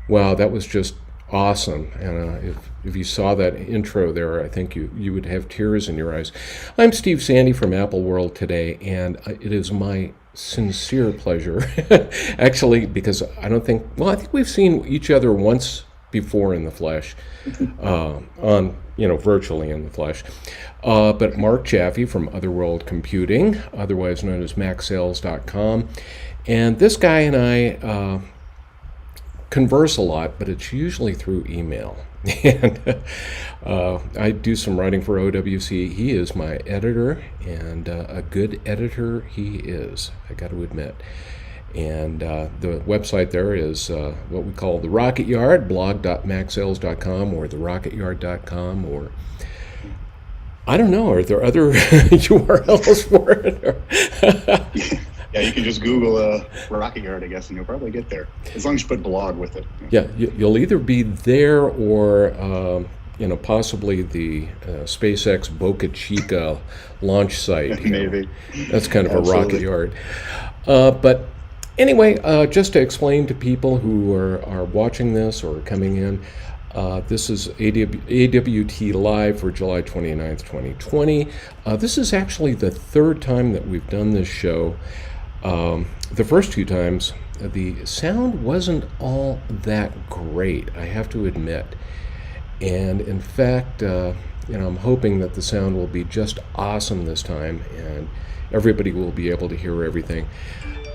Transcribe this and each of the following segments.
Wow, that was just awesome. And if you saw that intro there, I think you would have tears in your eyes. I'm Steve Sandy from Apple World today, and it is my sincere pleasure, actually, because I think we've seen each other once before in the flesh, virtually in the flesh. But Mark Chaffee from Otherworld Computing, otherwise known as MacSales.com, and this guy and I converse a lot, but it's usually through email. And I do some writing for OWC. He is my editor, and a good editor he is, I got to admit. And the website there is what we call the Rocket Yard, blog.macsales.com or therocketyard.com, or I don't know, are there other URLs for it? Yeah, you can just Google Rocket Yard, I guess, and you'll probably get there, as long as you put blog with it. Yeah, you'll either be there or possibly the SpaceX Boca Chica launch site. Maybe. That's kind of Absolutely. a rocket yard. But anyway, just to explain to people who are watching this or coming in, this is AWT Live for July 29th, 2020. This is actually the third time that we've done this show. The first two times, the sound wasn't all that great, I have to admit. And in fact, I'm hoping that the sound will be just awesome this time, and everybody will be able to hear everything.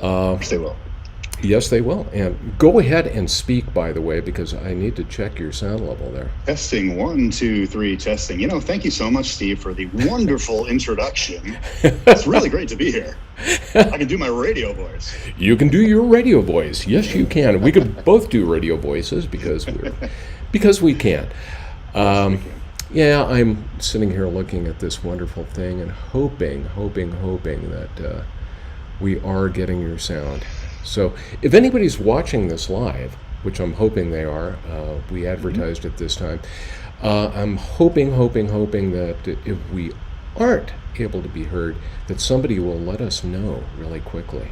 Yes, they will. Yes, they will. And go ahead and speak, by the way, because I need to check your sound level there. Testing, 1, 2, 3, testing. Thank you so much, Steve, for the wonderful introduction. It's really great to be here. I can do my radio voice. You can do your radio voice. Yes, you can. We could both do radio voices because we can. Yeah, I'm sitting here looking at this wonderful thing and hoping that we are getting your sound. So if anybody's watching this live, which I'm hoping they are, we advertised it this time, I'm hoping that if we aren't able to be heard, that somebody will let us know really quickly.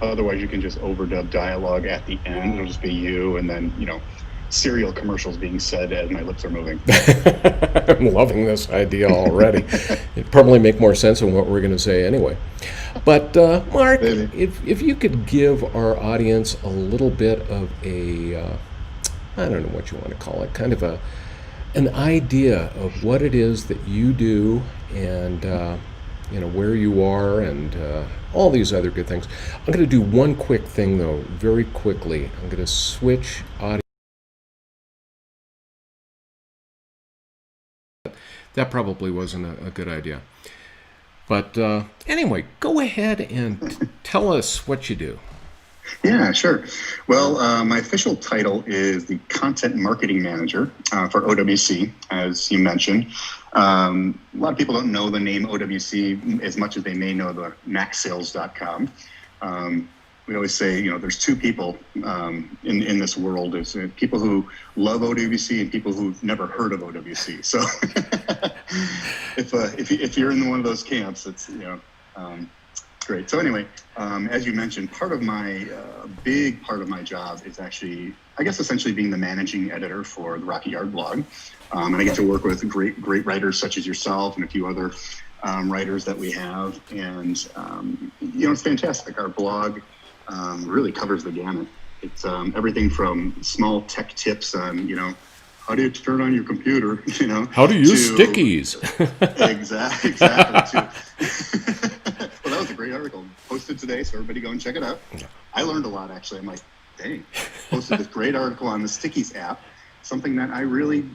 Otherwise, you can just overdub dialogue at the end. It'll just be you, and then, serial commercials being said as my lips are moving. I'm loving this idea already. It'd probably make more sense than what we're going to say anyway. But Mark, if you could give our audience a little bit of a, I don't know what you want to call it, kind of an idea of what it is that you do, and where you are, and all these other good things. I'm going to do one quick thing though, very quickly. I'm going to switch audio. That probably wasn't a good idea. But anyway, go ahead and tell us what you do. Yeah, sure. Well, my official title is the Content Marketing Manager for OWC, as you mentioned. A lot of people don't know the name OWC as much as they may know the MacSales.com. We always say, there's two people in this world. There's people who love OWC and people who've never heard of OWC. So if you're in one of those camps, it's great. So anyway, as you mentioned, big part of my job is actually, I guess, essentially being the managing editor for the Rocket Yard blog, and I get to work with great writers such as yourself and a few other writers that we have, and it's fantastic. Our blog really covers the gamut. It's everything from small tech tips on, how do you turn on your computer, How to use stickies. Exactly. Well, that was a great article posted today, so everybody go and check it out. Yeah. I learned a lot, actually. I'm like, dang, posted this great article on the Stickies app, something that I really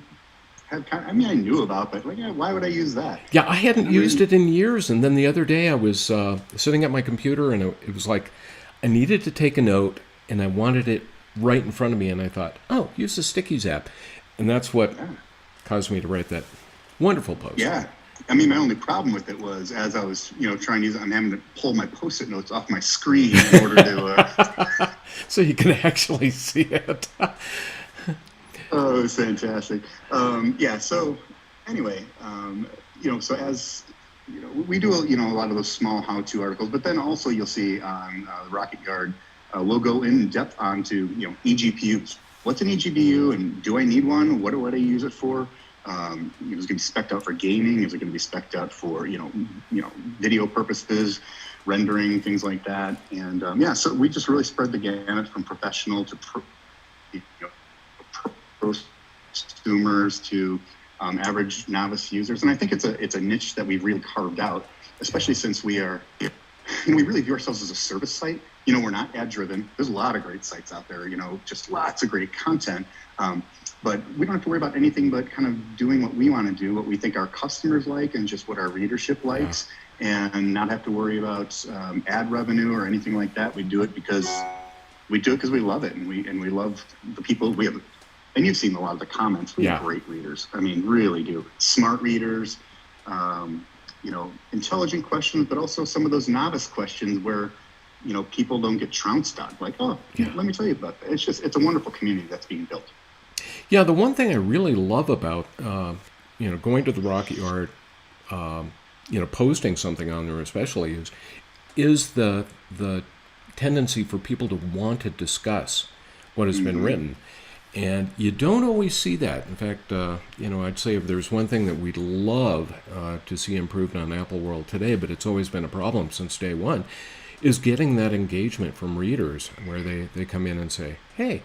had I knew about, but why would I use that? Yeah, I hadn't used it in years, and then the other day I was sitting at my computer, and it was like I needed to take a note, and I wanted it right in front of me, and I thought, oh, use the Stickies app. And that's what caused me to write that wonderful post. Yeah. My only problem with it was, as I was, trying to use it, I'm having to pull my Post-it notes off my screen in order to... So you can actually see it. Oh, it was fantastic. So anyway, so as... we do, a lot of those small how-to articles, but then also you'll see on the Rocket Yard we'll go in depth onto, eGPUs. What's an eGPU, and do I need one? What do I use it for? Is it going to be spec'd out for gaming? Is it going to be spec'd out for, video purposes, rendering, things like that? And so we just really spread the gamut from professional to prosumers to average novice users. And I think it's a niche that we've really carved out, especially since we really view ourselves as a service site. We're not ad driven. There's a lot of great sites out there, just lots of great content. But we don't have to worry about anything but kind of doing what we want to do, what we think our customers like, and just what our readership likes, and not have to worry about ad revenue or anything like that. We do it because we love it, and we love the people we have. And you've seen a lot of the comments. We have great readers. I mean, really do. Smart readers, intelligent questions, but also some of those novice questions where, people don't get trounced on. Like, let me tell you about that. It's a wonderful community that's being built. Yeah, the one thing I really love about, going to the Rocket Yard, posting something on there especially is the tendency for people to want to discuss what has been written. And you don't always see that. In fact, I'd say if there's one thing that we'd love to see improved on Apple World today, but it's always been a problem since day one, is getting that engagement from readers where they come in and say, hey,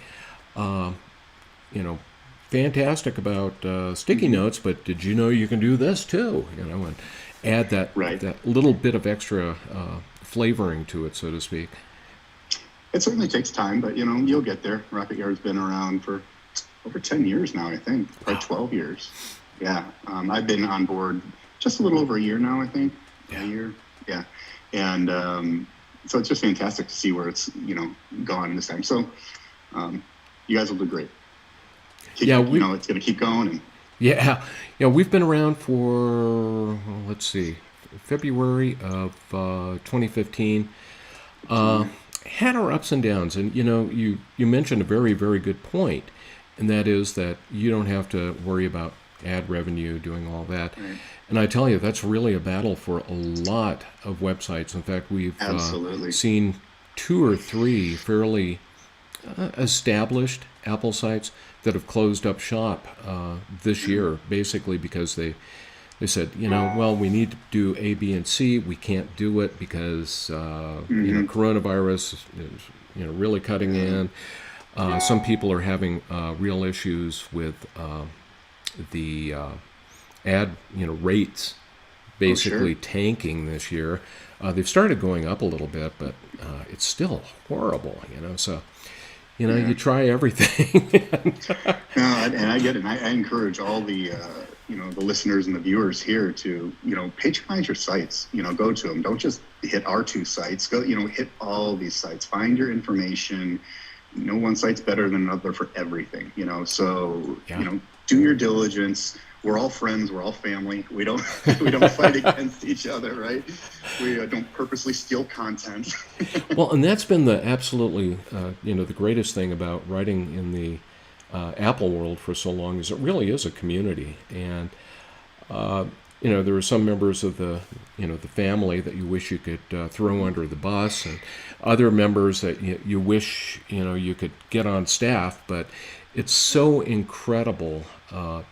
fantastic about sticky notes, but did you know you can do this too? And add that little bit of extra flavoring to it, so to speak. It certainly takes time, but you'll get there. Rocket Yard's been around for over 10 years now, I think, probably 12 years. Yeah, I've been on board just a little over a year now, I think. A year, yeah. And so it's just fantastic to see where it's gone this time. So you guys will do great. It's going to keep going. And we've been around for February of 2015. Had our ups and downs, and you mentioned a very, very good point, and that is that you don't have to worry about ad revenue doing all that. Right. And I tell you, that's really a battle for a lot of websites. In fact, we've seen 2 or 3 fairly established Apple sites that have closed up shop this year, basically because they said, we need to do A, B, and C. We can't do it because, coronavirus is, really cutting in. Some people are having real issues with the ad, rates basically tanking this year. They've started going up a little bit, but it's still horrible, So, you try everything. And I get it. And I encourage all the the listeners and the viewers here to, patronize your sites, go to them. Don't just hit our 2 sites, go, hit all these sites, find your information. No one site's better than another for everything, so, do your diligence. We're all friends. We're all family. We don't fight against each other, right? We don't purposely steal content. Well, and that's been the absolutely, the greatest thing about writing in the Apple world for so long is it really is a community. And, there are some members of the family that you wish you could throw under the bus, and other members that you wish, you could get on staff, but it's so incredible.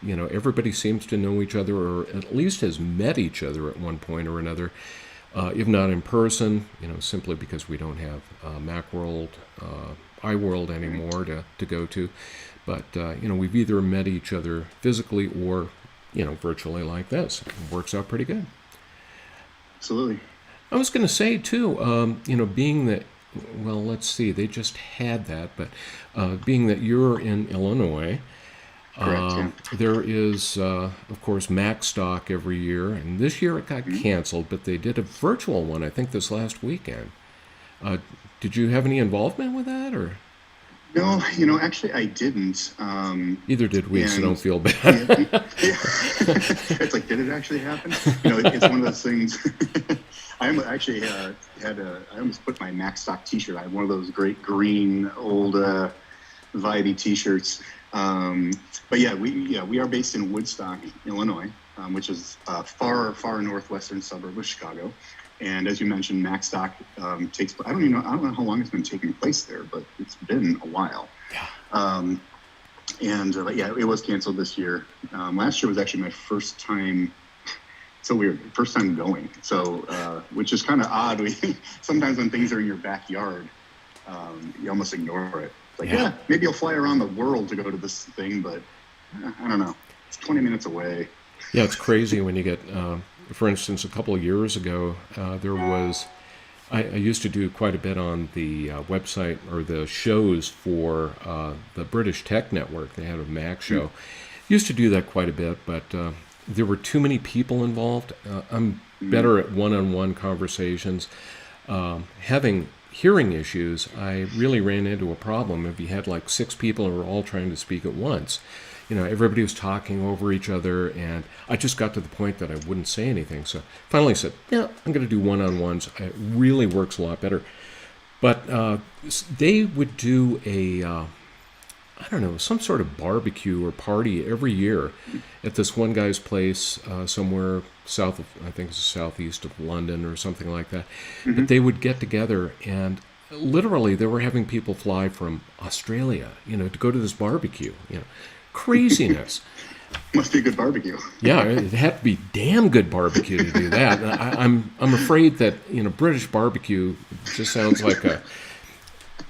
Everybody seems to know each other, or at least has met each other at one point or another, if not in person, simply because we don't have Macworld, iWorld anymore to go to. But, we've either met each other physically or, virtually like this. It works out pretty good. Absolutely. I was going to say, too, being that, they just had that, but being that you're in Illinois, correct, there is, of course, Mac Stock every year, and this year it got canceled, but they did a virtual one, I think, this last weekend. Did you have any involvement with that, or? No, actually I didn't. Either did we, so don't feel bad. It's like, did it actually happen? It's one of those things. I actually I almost put my Mac Stock T-shirt. I have one of those great green old vibey T-shirts. But we are based in Woodstock, Illinois, which is a far northwestern suburb of Chicago. And as you mentioned, MacStock takes. I don't know how long it's been taking place there, but it's been a while. Yeah. But yeah, it was canceled this year. Last year was actually my first time. So weird, first time going. So which is kind of odd. Sometimes when things are in your backyard, you almost ignore it. It's like, yeah, maybe you'll fly around the world to go to this thing, but I don't know. It's 20 minutes away. Yeah, it's crazy when you get, for instance, a couple of years ago, there was, I used to do quite a bit on the website or the shows for the British Tech Network. They had a Mac show. Used to do that quite a bit, but there were too many people involved. I'm better at one-on-one conversations. Having hearing issues, I really ran into a problem if you had like 6 people who were all trying to speak at once. Everybody was talking over each other, and I just got to the point that I wouldn't say anything. So finally I said, yeah, I'm going to do one-on-ones. It really works a lot better. But they would do some sort of barbecue or party every year at this one guy's place somewhere south of, I think it's southeast of London or something like that. Mm-hmm. But they would get together, and literally they were having people fly from Australia, to go to this barbecue, Craziness. Must be a good barbecue. Yeah, it had to be damn good barbecue to do that. I'm afraid that British barbecue just sounds like a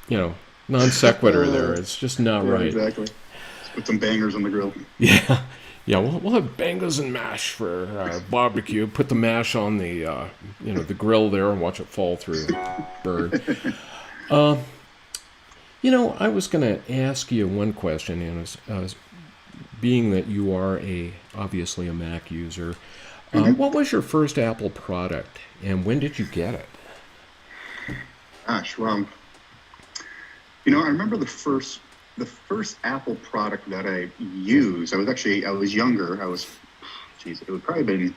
non sequitur there. It's just not right. Exactly. Let's put some bangers on the grill. Yeah, we'll have bangers and mash for barbecue. Put the mash on the the grill there and watch it fall through, burn. I was going to ask you one question, being that you are obviously a Mac user. What was your first Apple product, and when did you get it? Gosh, well, I remember the first Apple product that I used. I was younger. It would probably been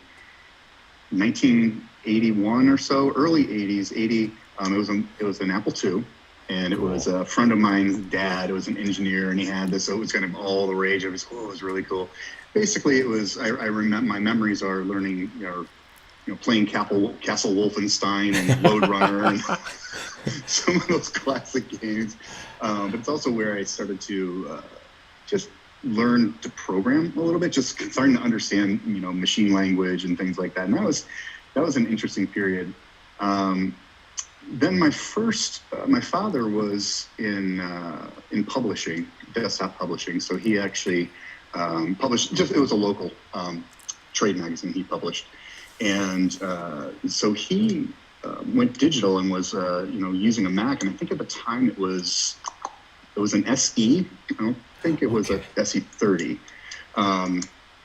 1981 or so, early 80s. It was an Apple II. And it was a friend of mine's dad. It was an engineer, and he had this. So it was kind of all the rage. It was really cool. Basically, it was. I remember my memories are learning, playing Castle Wolfenstein and Lode Runner and some of those classic games. But it's also where I started to just learn to program a little bit, just starting to understand, machine language and things like that. And that was an interesting period. Then my father was in publishing, desktop publishing. So he actually published. It was a local trade magazine he published, and so he went digital and was using a Mac. And I think at the time it was an SE. I don't think it was a SE30.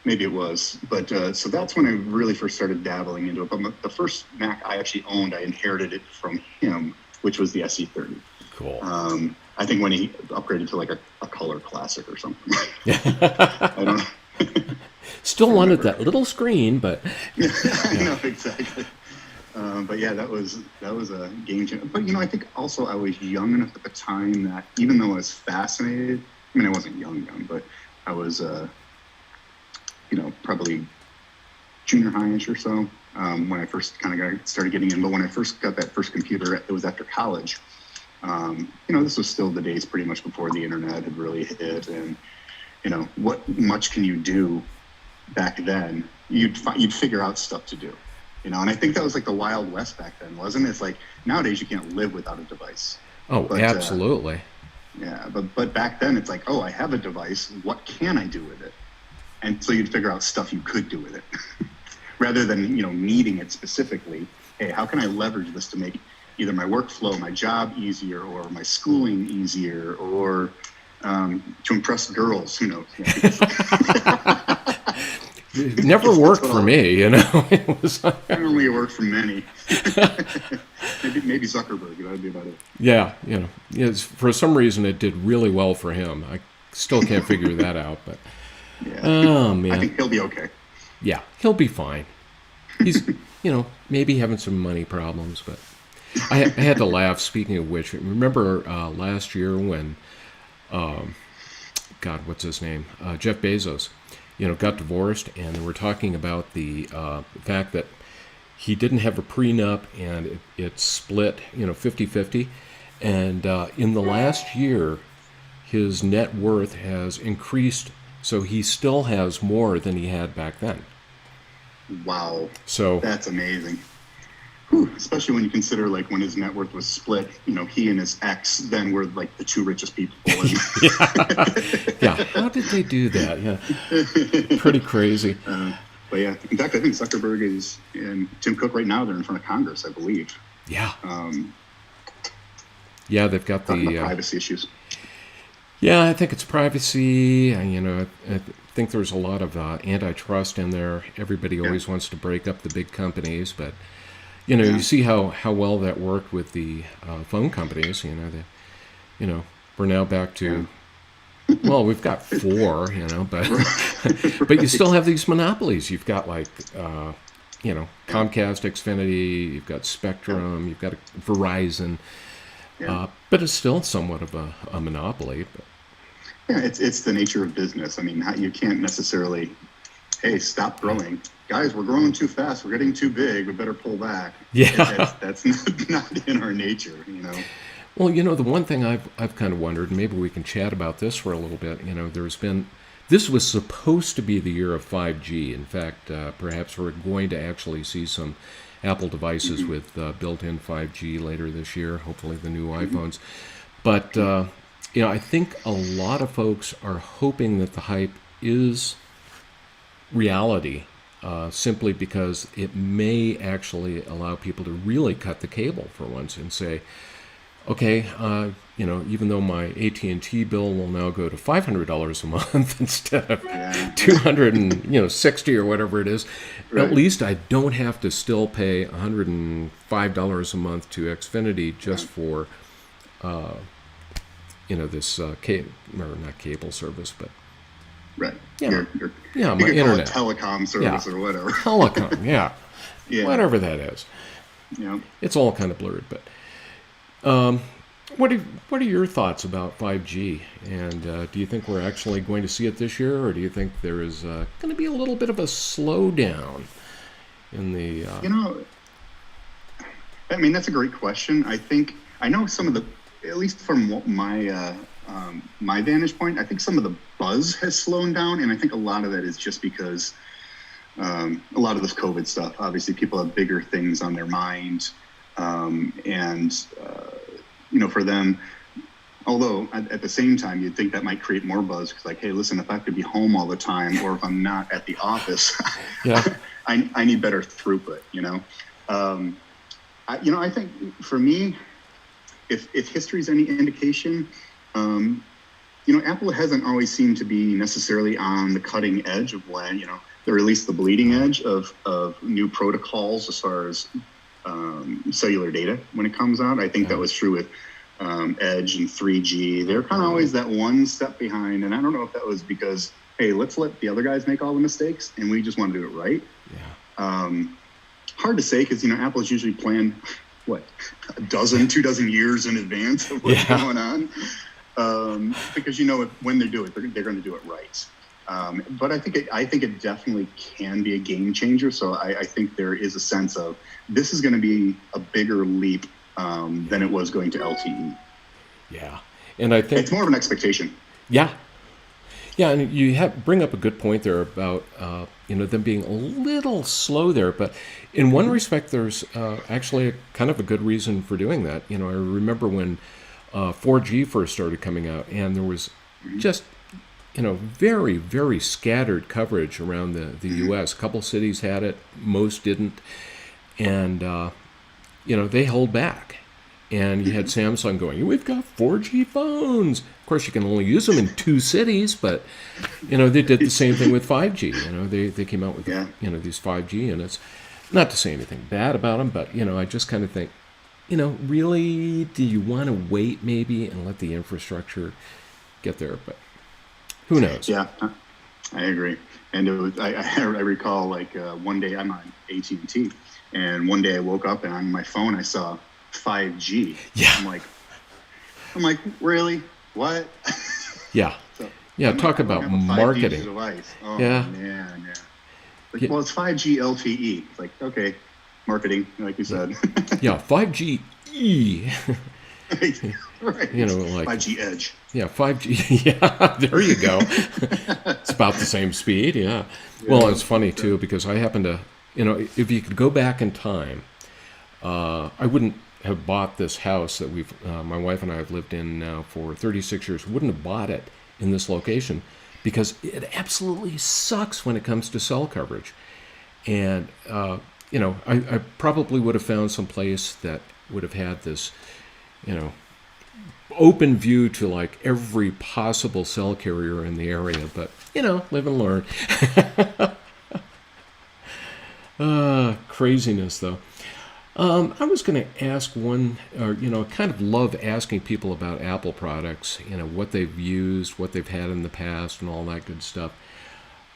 Maybe it was, but so that's when I really first started dabbling into it. But the first Mac I actually owned, I inherited it from him, which was the SE30. Cool. I think when he upgraded to like a color classic or something. I don't know. Still wanted that little screen, but I know exactly. But yeah, that was a game changer. But I think also I was young enough at the time that even though I was fascinated, I wasn't young, but I was. Probably junior high-ish or so when I first kind of started getting in. But when I first got that first computer, it was after college. This was still the days pretty much before the internet had really hit. And, what much can you do back then? You'd figure out stuff to do, and I think that was like the Wild West back then, wasn't it? It's like nowadays you can't live without a device. Oh, but, absolutely. But back then it's like, I have a device. What can I do with it? And so you'd figure out stuff you could do with it rather than, needing it specifically. Hey, how can I leverage this to make either my workflow, my job easier, or my schooling easier, or to impress girls, who knows? It never worked for me, It was apparently it worked for many. maybe Zuckerberg, that'd be about it. Yeah, for some reason it did really well for him. I still can't figure that out, but... Yeah. Oh, man. I think he'll be okay. Yeah, he'll be fine. He's, maybe having some money problems, but I had to laugh. Speaking of which, remember last year when, what's his name? Jeff Bezos, got divorced, and they were talking about the fact that he didn't have a prenup, and it split, 50-50. And in the last year, his net worth has increased, so he still has more than he had back then. Wow. So that's amazing. Whew, especially when you consider, like, when his net worth was split, he and his ex then were like the two richest people. Yeah. How did they do that? Yeah. Pretty crazy. But yeah, in fact, I think Zuckerberg and Tim Cook right now, they're in front of Congress, I believe. Yeah. Yeah, they've got the privacy issues. Yeah, I think it's privacy. I think there's a lot of antitrust in there. Everybody always wants to break up the big companies, but you see how well that worked with the phone companies. We're now back to well, we've got 4, but but you still have these monopolies. You've got like Comcast, Xfinity. You've got Spectrum. You've got Verizon. But it's still somewhat of a monopoly. But. Yeah, it's the nature of business. I mean, you can't necessarily, hey, stop growing. Guys, we're growing too fast. We're getting too big. We better pull back. Yeah. That's not in our nature, Well, the one thing I've kind of wondered, and maybe we can chat about this for a little bit, this was supposed to be the year of 5G. In fact, perhaps we're going to actually see some Apple devices with built-in 5G later this year, hopefully the new iPhones. But, I think a lot of folks are hoping that the hype is reality, simply because it may actually allow people to really cut the cable for once and say, okay, even though my AT&T bill will now go to $500 a month instead of $260 or whatever it is, at least I don't have to still pay $105 a month to Xfinity just for, this cable, or not cable service, but right, my internet, telecom service or whatever. Telecom, yeah, whatever that is. Yeah, it's all kind of blurred, but. What are your thoughts about 5G? And do you think we're actually going to see it this year, or do you think there is going to be a little bit of a slowdown in the? I mean, that's a great question. I know some of the, at least from my my vantage point, I think some of the buzz has slowed down, and I think a lot of that is just because a lot of this COVID stuff. Obviously, people have bigger things on their mind. For them, although at the same time, you'd think that might create more buzz because, like, hey, listen, if I have to be home all the time, or if I'm not at the office, I need better throughput. I think for me, if history is any indication, Apple hasn't always seemed to be necessarily on the cutting edge of when they release the bleeding edge of new protocols as far as cellular data when it comes out. I think that was true with Edge and 3G. They're kind of always that one step behind, and I don't know if that was because, hey, let's let the other guys make all the mistakes and we just want to do it right. Hard to say because Apple's usually planned a 2 dozen years in advance of what's going on, because when they do it, they're going to do it right. But I think it definitely can be a game changer. So I think there is a sense of this is going to be a bigger leap than it was going to LTE. Yeah, and I think it's more of an expectation. Yeah, and you bring up a good point there about them being a little slow there. But in one respect, there's actually kind of a good reason for doing that. I remember when 4G first started coming out, and there was just very, very scattered coverage around the U.S. A couple cities had it, most didn't. And, they hold back. And you had Samsung going, we've got 4G phones. Of course, you can only use them in 2 cities, but, they did the same thing with 5G. They came out with, these 5G units. Not to say anything bad about them, but, I just kind of think, really, do you want to wait maybe and let the infrastructure get there? But who knows? Yeah, I agree. And I recall, like, one day I'm on AT&T, and one day I woke up and on my phone I saw 5G. Yeah. I'm like, really? What? Yeah. Talk about marketing. Device. Oh, yeah. Man. Well, it's 5G LTE. It's like, okay, marketing, like you said. Yeah, 5G E. Right. You know, like 5G Edge. Yeah, 5G. Yeah, there you go. It's about the same speed. Yeah. Well, it's funny too because I happen to, if you could go back in time, I wouldn't have bought this house that my wife and I have lived in now for 36 years. Wouldn't have bought it in this location because it absolutely sucks when it comes to cell coverage. And I probably would have found some place that would have had this, open view to like every possible cell carrier in the area, but live and learn. Craziness though. I was going to ask kind of love asking people about Apple products, what they've used, what they've had in the past, and all that good stuff.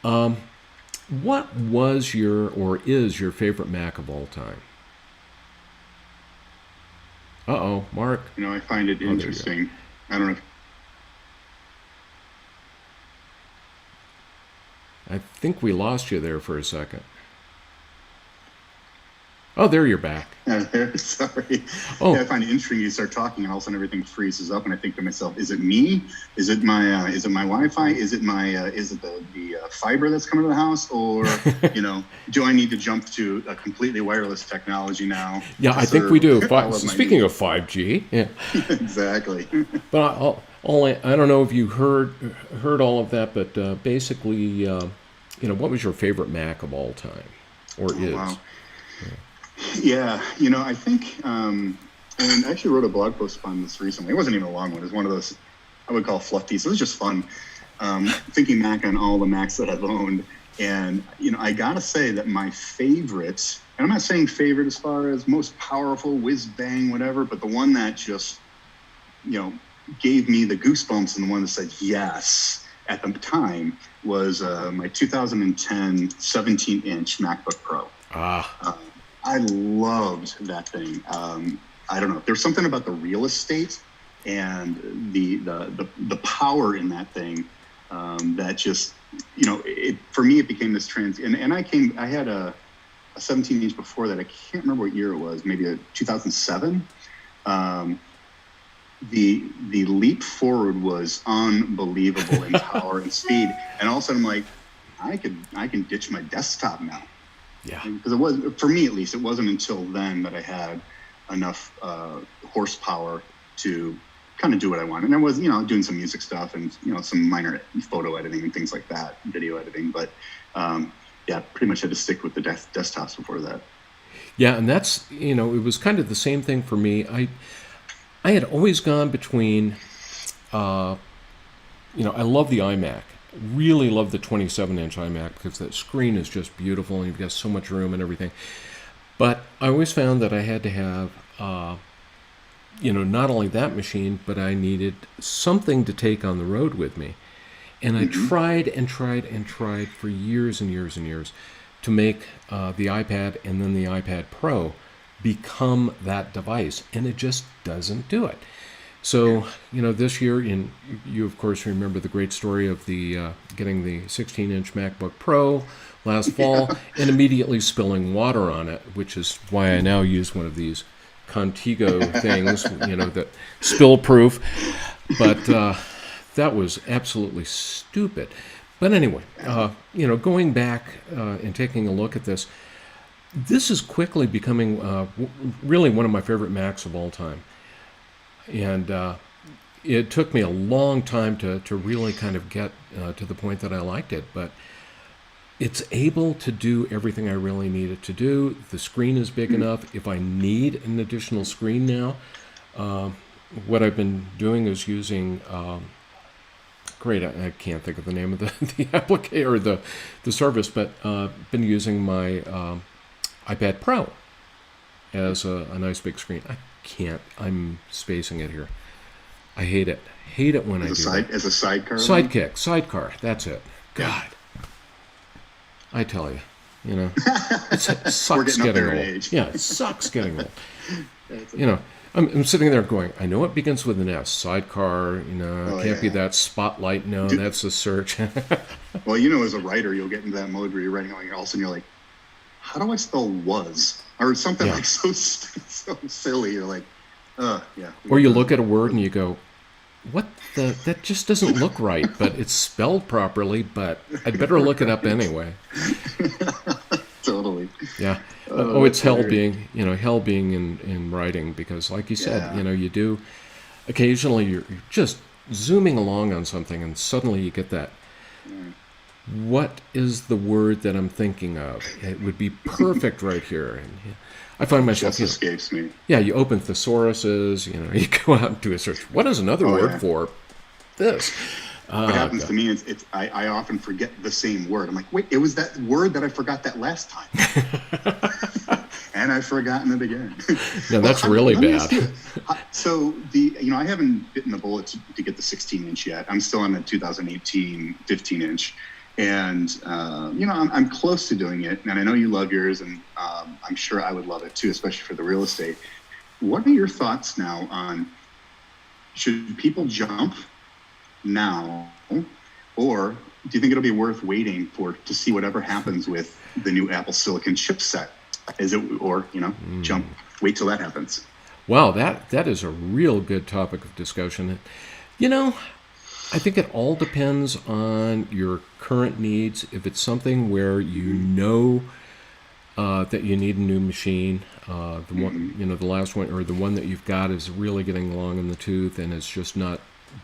What was or is your favorite Mac of all time? Uh-oh, Mark. I find it interesting. I don't know. I think we lost you there for a second. Oh, there you're back. Sorry. Oh. Yeah, I find it interesting. You start talking, and all of a sudden everything freezes up, and I think to myself, "Is it me? Is it my Wi-Fi? Is it the fiber that's coming to the house, or do I need to jump to a completely wireless technology now?" Yeah, I think we do. Speaking of 5G, yeah, exactly. But I don't know if you heard all of that, but basically, what was your favorite Mac of all time, or is? Wow. Yeah, I think, and I actually wrote a blog post on this recently. It wasn't even a long one. It was one of those I would call fluffy. So it was just fun, thinking back on all the Macs that I've owned. And, I got to say that my favorite, and I'm not saying favorite as far as most powerful, whiz bang, whatever, but the one that just, gave me the goosebumps and the one that said yes at the time was my 2010 17-inch MacBook Pro. I loved that thing. I don't know. There's something about the real estate and the power in that thing that just, for me, it became this trend. And I had a 17-inch before that. I can't remember what year it was, maybe a 2007. The leap forward was unbelievable in power and speed. And all of a sudden I'm like, I can ditch my desktop now. Yeah. Because it was, for me at least, it wasn't until then that I had enough horsepower to kind of do what I wanted. And I was, doing some music stuff and, some minor photo editing and things like that, video editing. But pretty much had to stick with the desktops before that. Yeah, and that's, it was kind of the same thing for me. I had always gone between, I love the iMac. Really love the 27-inch iMac because that screen is just beautiful and you've got so much room and everything. But I always found that I had to have, not only that machine, but I needed something to take on the road with me. And I tried and tried and tried for years and years and years to make the iPad and then the iPad Pro become that device. And it just doesn't do it. So, this year, you of course remember the great story of the getting the 16-inch MacBook Pro last fall and immediately spilling water on it, which is why I now use one of these Contigo things, that spill proof. But that was absolutely stupid. But anyway, going back and taking a look at this is quickly becoming really one of my favorite Macs of all time. And it took me a long time to really kind of get to the point that I liked it. But it's able to do everything I really need it to do. The screen is big enough. If I need an additional screen now, what I've been doing is using, I can't think of the name of the application or the service, but been using my iPad Pro as a nice big screen. I'm spacing it here. I hate it. Hate it when I do that. As a sidecar? Sidecar. That's it. God. I tell you, it sucks getting old. Age. Yeah, it sucks getting old. I'm sitting there going, I know it begins with an S. Sidecar, can't be that spotlight. No, that's a search. Well, as a writer, you'll get into that mode where you're writing, all of a sudden you're like, how do I spell was? Or something Yeah. like so silly. You're like, yeah. Or you look at a word and you go, what that just doesn't look right, but it's spelled properly, but I'd better look it up Right. anyway. Totally. Yeah. Oh, It's that's hell hilarious. being, hell being in writing, because like you said, Yeah. you do occasionally you're just zooming along on something and suddenly you get that, Yeah. what is the word that I'm thinking of? It would be perfect right here. And I find myself, Just escapes me. yeah, you open thesauruses, you go out and do a search. What is another Oh word yeah. for this? What Oh, happens God. to me is I often forget the same word. I'm like, wait, it was that word that I forgot that last time. And I've forgotten it again. No, Well, that's really let me ask bad. you. So I haven't bitten the bullet to get the 16-inch yet. I'm still on the 2018 15-inch, and I'm close to doing it. And I know you love yours, and I'm sure I would love it too, especially for the real estate. What are your thoughts now on, should people jump now, or do you think it'll be worth waiting to see whatever happens with the new Apple Silicon chipset? Is it, or jump, wait till that happens? Wow, that is a real good topic of discussion. You know, I think it all depends on your current needs. If it's something where that you need a new machine, the one, the last one or the one that you've got is really getting long in the tooth and it's just not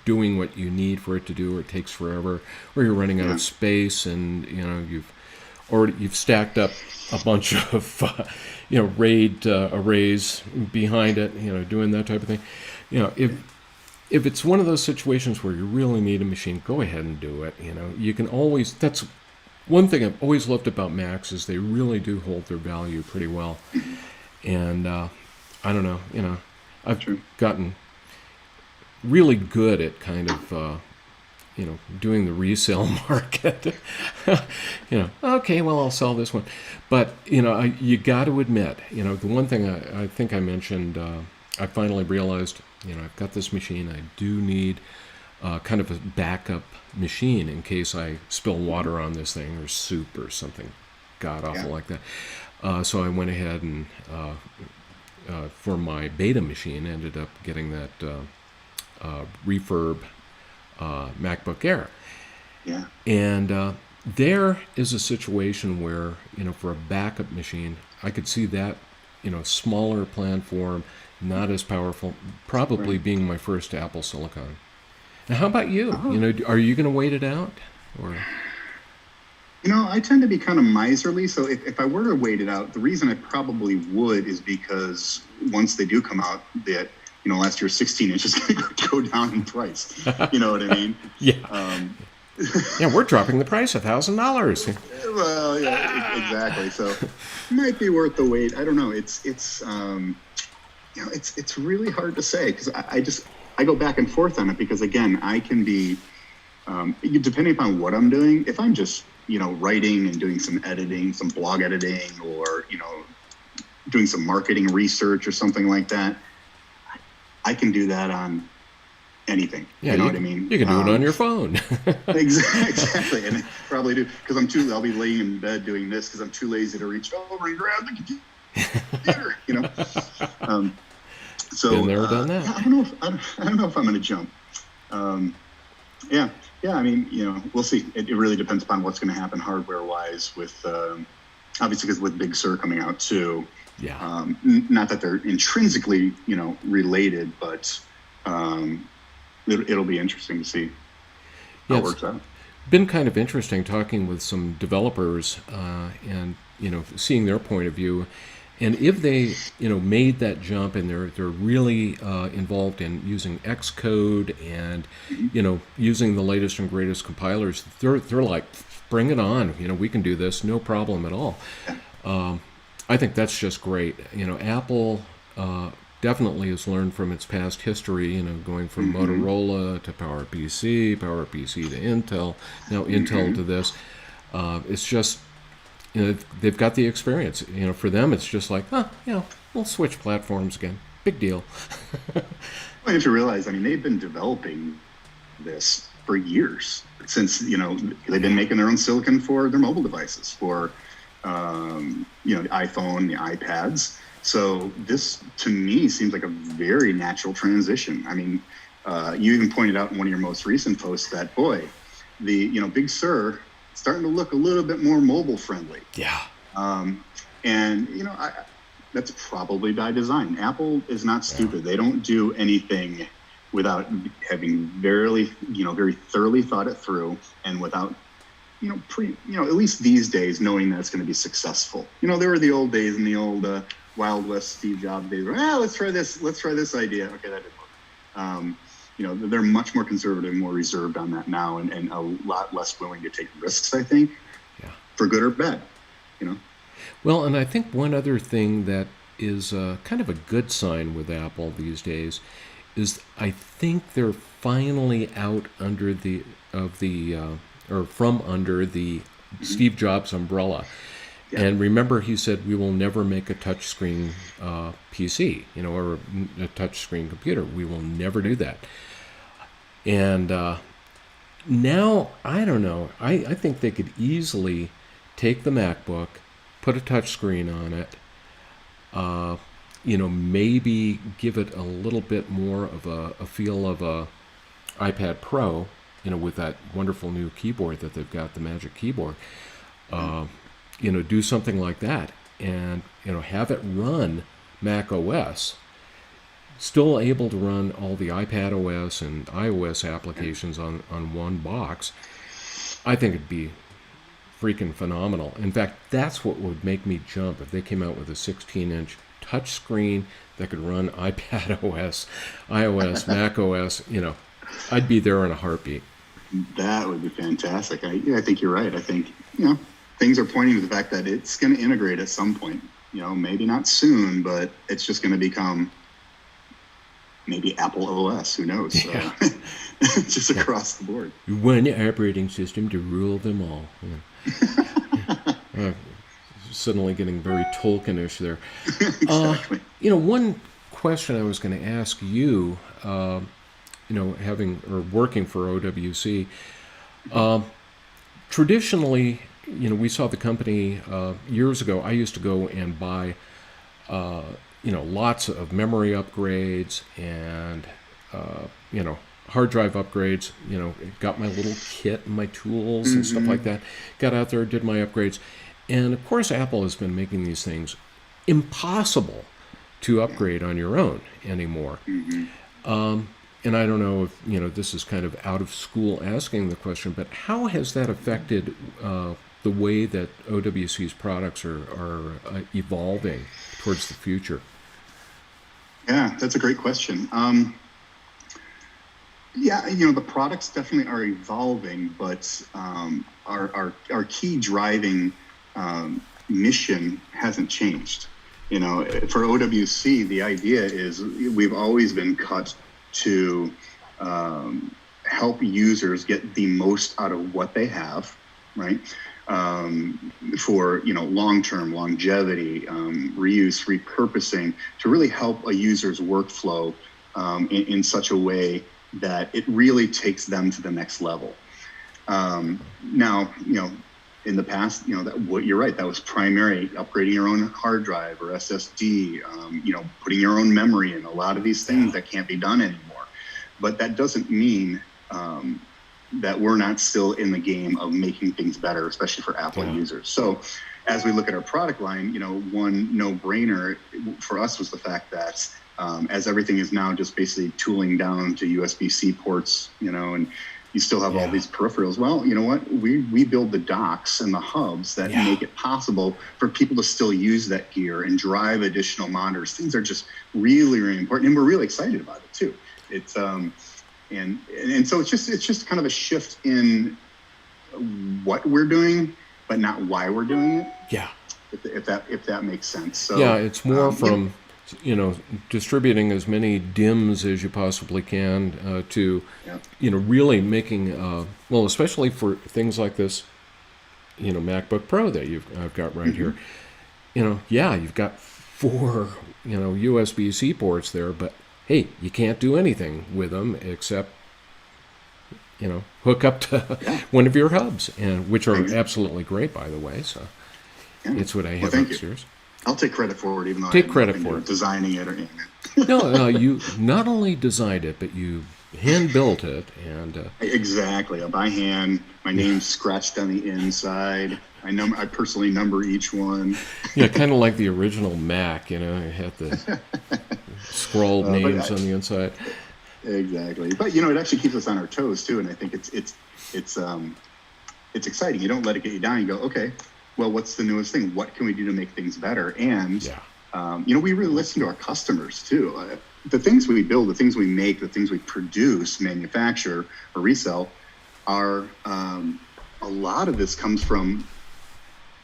doing what you need for it to do, or it takes forever, or you're running out Yeah, of space, and you've stacked up a bunch of RAID arrays behind it, doing that type of thing. If it's one of those situations where you really need a machine, go ahead and do it. You can always. That's one thing I've always loved about Macs, is they really do hold their value pretty well. And I don't know. I've true. gotten really good at kind of doing the resale market. Okay, well, I'll sell this one, but you got to admit, the one thing I think I mentioned, I finally realized, I've got this machine. I do need kind of a backup machine in case I spill water on this thing, or soup or something god Yeah, awful like that. So I went ahead and for my beta machine, ended up getting that refurb MacBook Air. yeah, And there is a situation where, for a backup machine, I could see that, smaller platform, not as powerful, probably right. being my first Apple Silicon. Now, how about you? Oh, Are you going to wait it out? Or I tend to be kind of miserly. So if I were to wait it out, the reason I probably would is because once they do come out, that last year's 16-inch is going to go down in price. You know what I mean? yeah, Um, yeah, we're dropping the price $1,000. well, yeah, exactly. So it might be worth the wait. I don't know. It's really hard to say, because I go back and forth on it, because again, I can be depending upon what I'm doing. If I'm just writing and doing some editing, some blog editing, or doing some marketing research or something like that, I can do that on anything. Yeah, You know what I mean? you can do it on your phone. Exactly, and I probably do, because I'll be laying in bed doing this because I'm too lazy to reach over and grab the computer. Been So there, done that. yeah, I don't know if I'm going to jump. Um, yeah, yeah. I mean, we'll see. It really depends upon what's going to happen hardware wise with obviously, because with Big Sur coming out too. Yeah. Not that they're intrinsically related, but it'll be interesting to see how Yeah, it it's works out. been kind of interesting talking with some developers, and seeing their point of view, and if they made that jump and they're really involved in using Xcode and Mhm. using the latest and greatest compilers, they're like, bring it on, we can do this, no problem at all. Yeah. I think that's just great. Apple definitely has learned from its past history, going from Mm-hmm. Motorola to PowerPC to Intel, now Intel Mm-hmm. to this. It's just, they've got the experience. For them, it's just like, we'll switch platforms again. Big deal. Well, you have to realize, they've been developing this for years, since they've been making their own silicon for their mobile devices for the iPhone, the iPads. So this, to me, seems like a very natural transition. I mean, you even pointed out in one of your most recent posts that, boy, the Big Sur starting to look a little bit more mobile friendly. Yeah. And that's probably by design. Apple is not stupid. They don't do anything without having very thoroughly thought it through, and without at least these days, knowing that it's going to be successful. There were the old days in the old Wild West Steve Jobs days where, let's try this idea. Okay, that didn't work. They're much more conservative, more reserved on that now, and a lot less willing to take risks, I think, for good or bad. Well, and I think one other thing that is kind of a good sign with Apple these days is I think they're finally out from under the Steve Jobs umbrella. Yeah. And remember, he said, we will never make a touchscreen PC, or a touchscreen computer. We will never do that. And now, I don't know. I think they could easily take the MacBook, put a touchscreen on it, maybe give it a little bit more of a feel of a iPad Pro, with that wonderful new keyboard that they've got, the Magic Keyboard. Do something like that, and have it run macOS, still able to run all the iPadOS and iOS applications on one box. I think it'd be freaking phenomenal. In fact, that's what would make me jump if they came out with a 16-inch touchscreen that could run iPadOS, iOS, macOS. I'd be there in a heartbeat. That would be fantastic. I think you're right. I think things are pointing to the fact that it's going to integrate at some point. Maybe not soon, but it's just going to become maybe Apple OS. Who knows? Yeah. Just across the board. One operating system to rule them all. Suddenly getting very Tolkien-ish there. Exactly. One question I was going to ask you, having or working for OWC, traditionally, we saw the company years ago. I used to go and buy, lots of memory upgrades and, hard drive upgrades, got my little kit and my tools and stuff like that. Got out there, did my upgrades. And of course, Apple has been making these things impossible to upgrade on your own anymore. And I don't know if, this is kind of out of school asking the question, but how has that affected the way that OWC's products are evolving towards the future? Yeah, that's a great question. The products definitely are evolving, but our key driving mission hasn't changed. For OWC, the idea is we've always been cut to help users get the most out of what they have, right? For long-term longevity, reuse, repurposing, to really help a user's workflow in such a way that it really takes them to the next level. Now, in the past, you're right, that was primary, upgrading your own hard drive or SSD, putting your own memory in, a lot of these things that can't be done anymore. But that doesn't mean that we're not still in the game of making things better, especially for Apple users. So as we look at our product line, one no-brainer for us was the fact that as everything is now just basically tooling down to USB-C ports, and you still have all these peripherals. Well, you know what? We build the docks and the hubs that make it possible for people to still use that gear and drive additional monitors. Things are just really, really important, and we're really excited about it too. It's and so it's just kind of a shift in what we're doing, but not why we're doing it. Yeah. If that makes sense. So it's more from distributing as many DIMMs as you possibly can to really making especially for things like this MacBook Pro that I've got right here. You've got 4 USB-C ports there, but hey, you can't do anything with them except hook up to one of your hubs, and which are absolutely great, by the way. So Yeah. It's what I have Thank upstairs. you. I'll take credit for it, even though I Take had credit nothing to for do it. with designing it or anything. No, you not only designed it, but you hand built it, and Exactly. By hand, my name's scratched on the inside. I personally number each one. yeah, kind of like the original Mac. It had the scrawled names on the inside. Exactly. But it actually keeps us on our toes too, and I think it's exciting. You don't let it get you down. You go, okay, well, what's the newest thing? What can we do to make things better? And we really listen to our customers too. The things we build, the things we make, the things we produce, manufacture, or resell are a lot of this comes from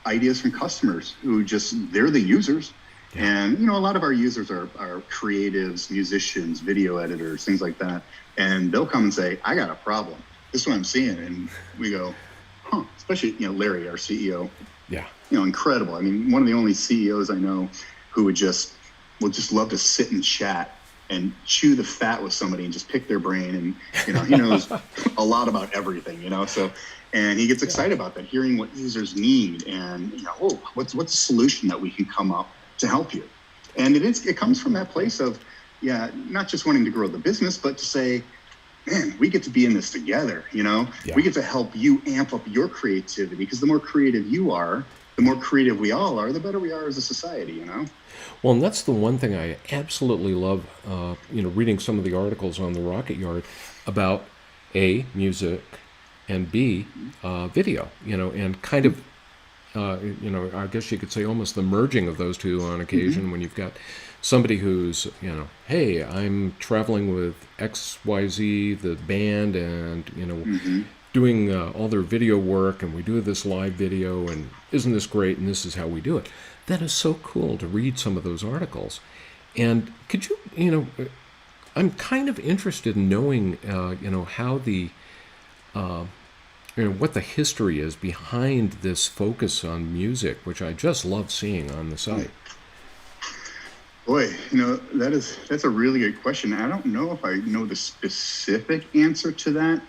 ideas from customers who they're the users. And, a lot of our users are creatives, musicians, video editors, things like that. And they'll come and say, I got a problem. This is what I'm seeing. And we go, especially, Larry, our CEO. Yeah. Incredible. I mean, one of the only CEOs I know who would just love to sit and chat and chew the fat with somebody and just pick their brain. And, he knows a lot about everything, so, and he gets excited about that, hearing what users need and, what's the solution that we can come up to help you. And it comes from that place of, not just wanting to grow the business, but to say, man, we get to be in this together, we get to help you amp up your creativity, because the more creative you are, the more creative we all are, the better we are as a society, Well, and that's the one thing I absolutely love, reading some of the articles on the Rocket Yard about A, music, and B, video, and kind of, I guess you could say almost the merging of those two on occasion when you've got somebody who's, hey, I'm traveling with XYZ, the band, and, doing all their video work, and we do this live video, and isn't this great, and this is how we do it. That is so cool to read some of those articles. And could you, I'm kind of interested in knowing, how the, what the history is behind this focus on music, which I just love seeing on the site. Boy, that's a really good question. I don't know if I know the specific answer to that.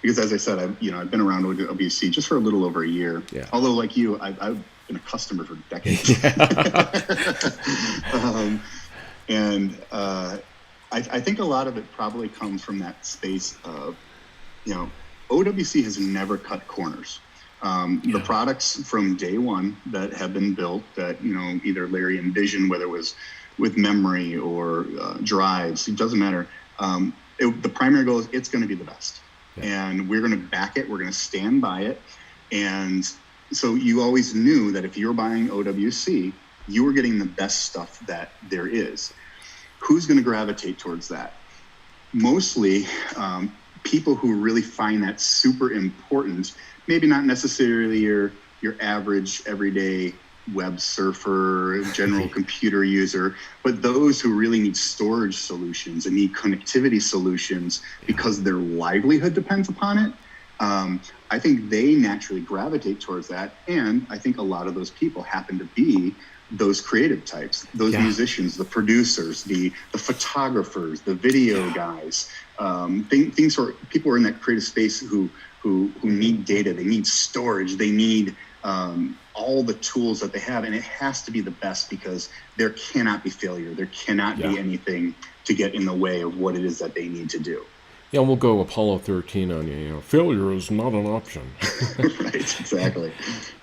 Because as I said, I've been around OWC just for a little over a year. Yeah. Although, like you, I've been a customer for decades. I think a lot of it probably comes from that space of, OWC has never cut corners. The products from day one that have been built that, either Larry envisioned, whether it was with memory or drives, it doesn't matter. The primary goal is it's going to be the best. Yeah. And we're going to back it. We're going to stand by it. And so you always knew that if you were buying OWC, you were getting the best stuff that there is. Who's going to gravitate towards that? Mostly people who really find that super important. Maybe not necessarily your average everyday web surfer, general computer user, but those who really need storage solutions and need connectivity solutions because their livelihood depends upon it. I think they naturally gravitate towards that. And I think a lot of those people happen to be those creative types, those musicians, the producers, the photographers, the video guys, things where people are in that creative space who need data, they need storage, they need all the tools that they have, and it has to be the best because there cannot be failure. There cannot be anything to get in the way of what it is that they need to do. Yeah, we'll go Apollo 13 on you. Failure is not an option. Right, exactly.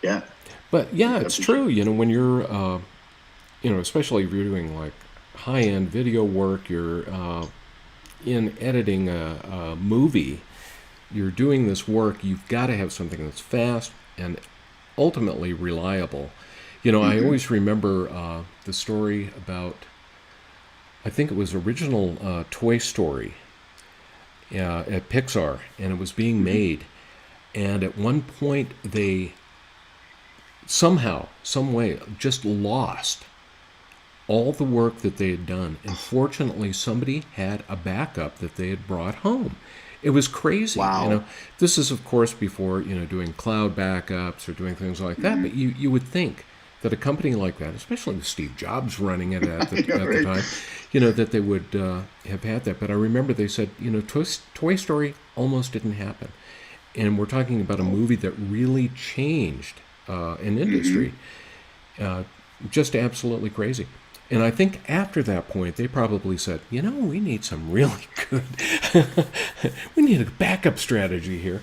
Yeah. But it's true. When you're, especially if you're doing like high-end video work, you're in editing a movie, you're doing this work, you've got to have something that's fast and ultimately reliable. I always remember the story about, I think it was original Toy Story at Pixar, and it was being made. And at one point, they somehow, some way, just lost all the work that they had done. And fortunately, somebody had a backup that they had brought home. It was crazy. Wow. This is, of course, before, doing cloud backups or doing things like that. But you would think that a company like that, especially with Steve Jobs running it at the time, that they would have had that. But I remember they said, Toy Story almost didn't happen. And we're talking about a movie that really changed in industry. Just absolutely crazy. And I think after that point, they probably said, we need some really good, we need a backup strategy here.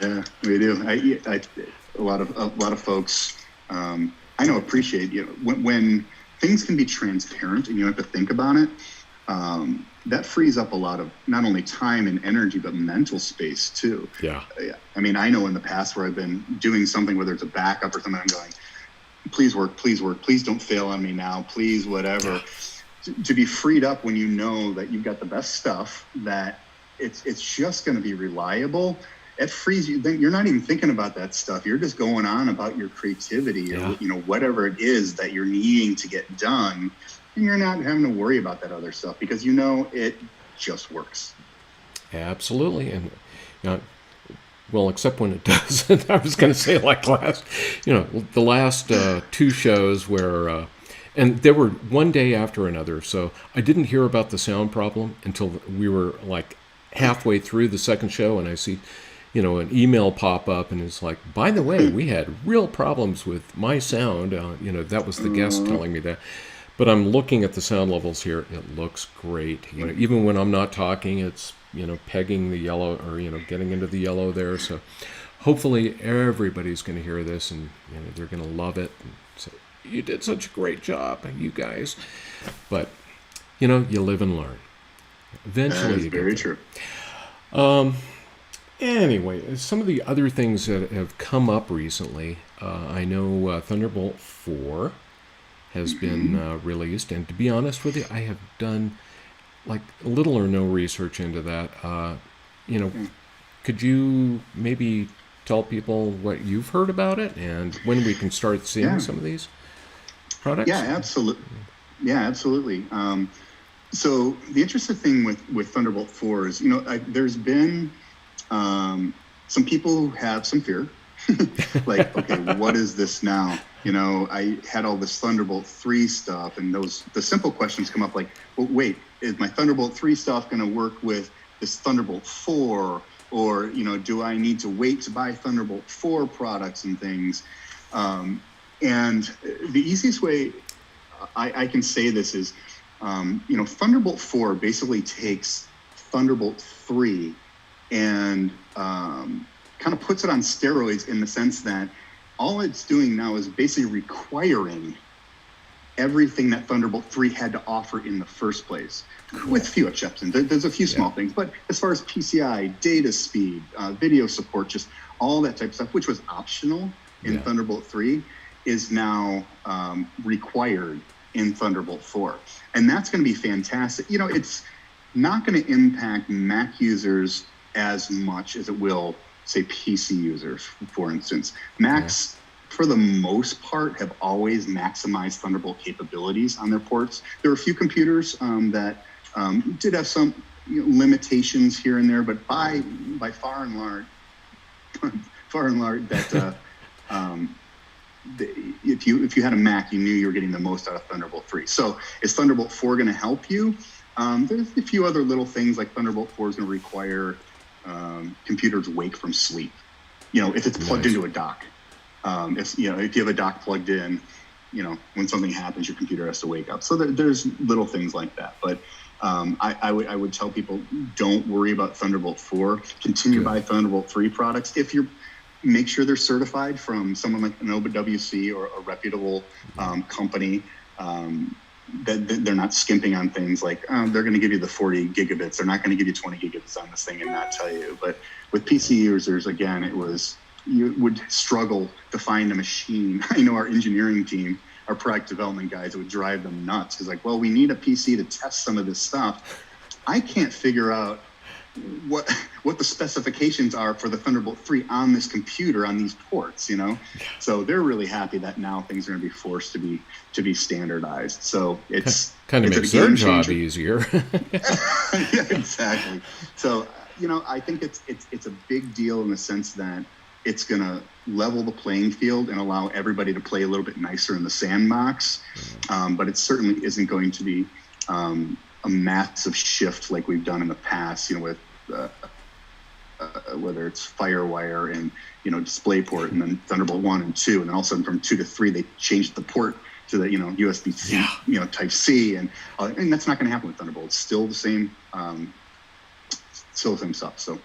Yeah, we do. A lot of folks, I know, appreciate, when things can be transparent and you don't have to think about it. That frees up a lot of not only time and energy, but mental space too. Yeah. I mean, I know in the past where I've been doing something, whether it's a backup or something, I'm going, please work, please don't fail on me now, please, whatever. Yeah. To be freed up when you know that you've got the best stuff, that it's just going to be reliable. It frees you. Then you're not even thinking about that stuff. You're just going on about your creativity or whatever it is that you're needing to get done. And you're not having to worry about that other stuff because it just works. Absolutely. And well, except when it doesn't. I was going to say like the last two shows where, and they were one day after another. So I didn't hear about the sound problem until we were like halfway through the second show, and I see, an email pop up, and it's like, by the way, we had real problems with my sound. That was the guest telling me that. But I'm looking at the sound levels here. It looks great. Even when I'm not talking, it's, pegging the yellow or, getting into the yellow there. So hopefully everybody's going to hear this and, they're going to love it. And say, you did such a great job, you guys. But, you live and learn. Eventually. That is very true. Anyway, some of the other things that have come up recently, I know Thunderbolt 4 has been released, and to be honest with you, I have done like little or no research into that. Could you maybe tell people what you've heard about it and when we can start seeing some of these products? Yeah, absolutely. So the interesting thing with Thunderbolt 4 is, there's been some people who have some fear. Like, okay, what is this now? I had all this Thunderbolt 3 stuff, and the simple questions come up like, well, wait, is my Thunderbolt 3 stuff going to work with this Thunderbolt 4? Or, do I need to wait to buy Thunderbolt 4 products and things? And the easiest way I can say this is, Thunderbolt 4 basically takes Thunderbolt 3 and kind of puts it on steroids in the sense that all it's doing now is basically requiring everything that Thunderbolt 3 had to offer in the first place, with few exceptions. There's a few small things, but as far as PCI, data speed, video support, just all that type of stuff, which was optional in Thunderbolt 3, is now required in Thunderbolt 4. And that's going to be fantastic. It's not going to impact Mac users as much as it will, say, PC users, for instance. Macs, for the most part, have always maximized Thunderbolt capabilities on their ports. There are a few computers that did have some limitations here and there, but by far and large, that if you had a Mac, you knew you were getting the most out of Thunderbolt 3. So is Thunderbolt 4 going to help you? There's a few other little things, like Thunderbolt 4 is going to require computers wake from sleep. If it's plugged into a dock. If you have a dock plugged in, when something happens, your computer has to wake up. So there's little things like that. But I would tell people, don't worry about Thunderbolt 4. Continue to buy Thunderbolt 3 products. Make sure they're certified from someone like an AWT or a reputable company. That they're not skimping on things like they're going to give you the 40 gigabits. They're not going to give you 20 gigabits on this thing and not tell you. But with PC users, again, you would struggle to find a machine. I know our engineering team, our product development guys, it would drive them nuts. It's like, well, we need a PC to test some of this stuff. I can't figure out what the specifications are for the Thunderbolt 3 on this computer, on these ports, So they're really happy that now things are going to be forced to be standardized. So it's kind of makes their job easier. Yeah, exactly. So, I think it's a big deal in the sense that it's going to level the playing field and allow everybody to play a little bit nicer in the sandbox. But it certainly isn't going to be a massive shift like we've done in the past, with whether it's FireWire and DisplayPort, and then Thunderbolt 1 and 2, and then all of a sudden from 2 to 3 they changed the port to the USB-C, Type C, and that's not going to happen with Thunderbolt. It's still the same, stuff. So.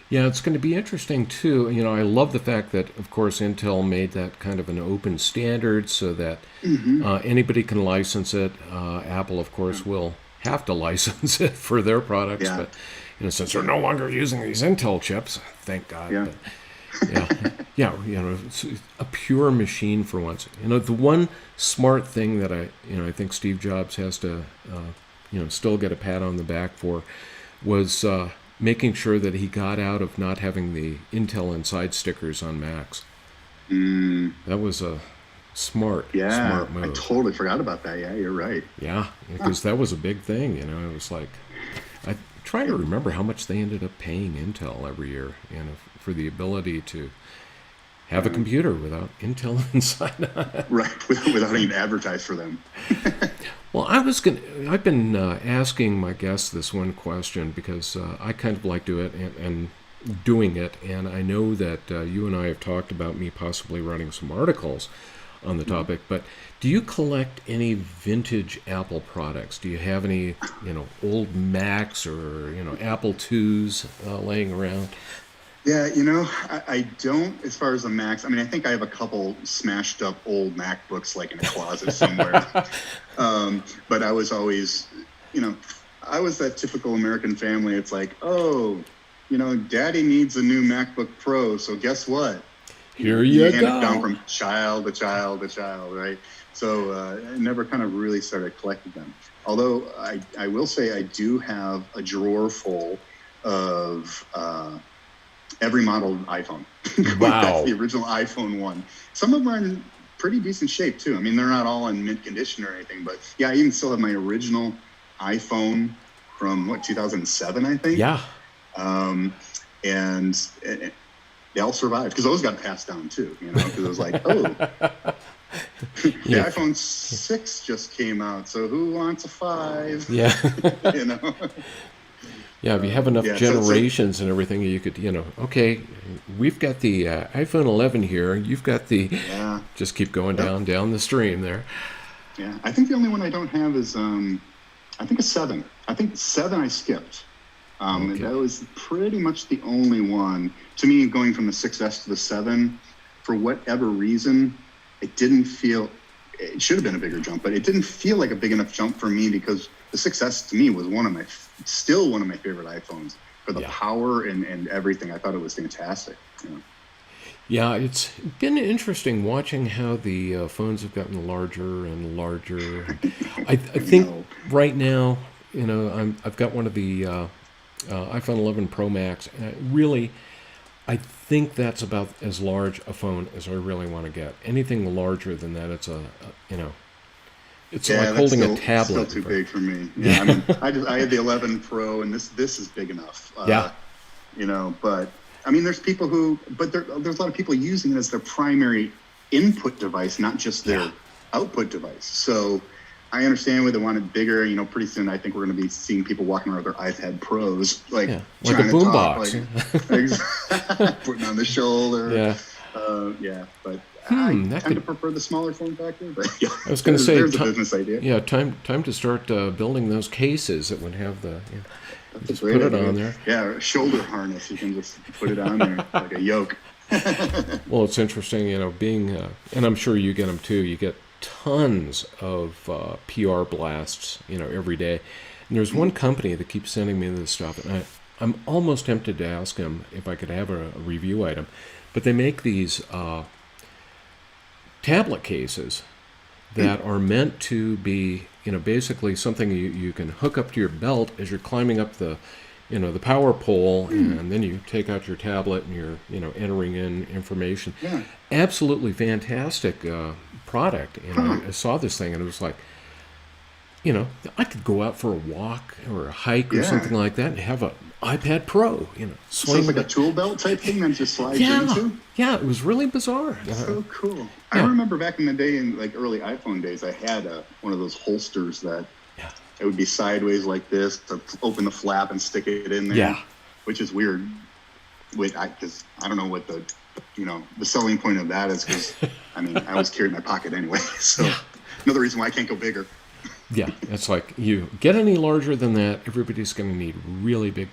Yeah, it's going to be interesting too. I love the fact that, of course, Intel made that kind of an open standard so that anybody can license it. Apple, of course, will have to license it for their products, but since they're no longer using these Intel chips, thank God. Yeah. But, it's a pure machine for once. The one smart thing that I think Steve Jobs has to, still get a pat on the back for was making sure that he got out of not having the Intel Inside stickers on Macs. That was a smart move. I totally forgot about that. Yeah, you're right. Yeah, because that was a big thing. It was like, I'm trying to remember how much they ended up paying Intel every year, for the ability to have a computer without Intel Inside on it. Right, without even advertise for them. Well, I've been asking my guests this one question because I kind of like to it and doing it, and I know that you and I have talked about me possibly writing some articles on the topic, but do you collect any vintage Apple products? Do you have any, old Macs or, Apple IIs laying around? Yeah, I don't as far as the Macs. I mean, I think I have a couple smashed up old MacBooks like in a closet somewhere. But I was always, I was that typical American family. It's like, Daddy needs a new MacBook Pro, so guess what? Here you hand go. It down from child to child to child, right? So I never kind of really started collecting them. Although I will say I do have a drawer full of every model iPhone. Wow. That's the original iPhone 1. Some of them are in pretty decent shape, too. I mean, they're not all in mint condition or anything, but yeah, I even still have my original iPhone from, 2007, I think? Yeah. And they all survived, because those got passed down, too, because it was like, the iPhone 6 just came out, so who wants a 5? Yeah. Yeah, if you have enough generations and everything, you could, okay, we've got the iPhone 11 here. You've got the, just keep going down the stream there. Yeah, I think the only one I don't have is, I think a 7. I think 7 I skipped. Okay. That was pretty much the only one. To me, going from the 6S to the 7, for whatever reason, it didn't feel, it should have been a bigger jump, but it didn't feel like a big enough jump for me because the 6S to me was still one of my favorite iPhones for the power and everything. I thought it was fantastic. Yeah, it's been interesting watching how the phones have gotten larger and larger. I think right now, I've got one of the iPhone 11 Pro Max, and I think that's about as large a phone as I really want to get. Anything larger than that, it's it's like holding a tablet. It's still too big for me. Yeah, I mean, I had the 11 Pro, and this is big enough. But I mean, there's a lot of people using it as their primary input device, not just their output device. So I understand why they want it bigger. Pretty soon I think we're going to be seeing people walking around with their iPad Pros, like a boombox, putting on the shoulder. But I tend to prefer the smaller form factor. But I was going to say, there's a business idea. Yeah, time to start building those cases that would have the. Just put it on there. Yeah, a shoulder harness. You can just put it on there like a yoke. Well, it's interesting, being, and I'm sure you get them too. You get tons of PR blasts, every day. And there's one company that keeps sending me this stuff, and I'm almost tempted to ask them if I could have a review item. But they make these tablet cases that are meant to be, basically something you can hook up to your belt as you're climbing up the power pole, and then you take out your tablet and you're, entering in information. Yeah. Absolutely fantastic product. I saw this thing and it was like, I could go out for a walk or a hike or something like that and have an iPad Pro, So it's like a tool belt type thing that just slides into? Yeah, it was really bizarre. So cool. Yeah. I remember back in the day, in like early iPhone days, I had one of those holsters that it would be sideways like this to open the flap and stick it in there, which is weird. because I don't know what the selling point of that is, because I mean, I always carry it in my pocket anyway. So another reason why I can't go bigger. Yeah, it's like you get any larger than that, everybody's going to need really big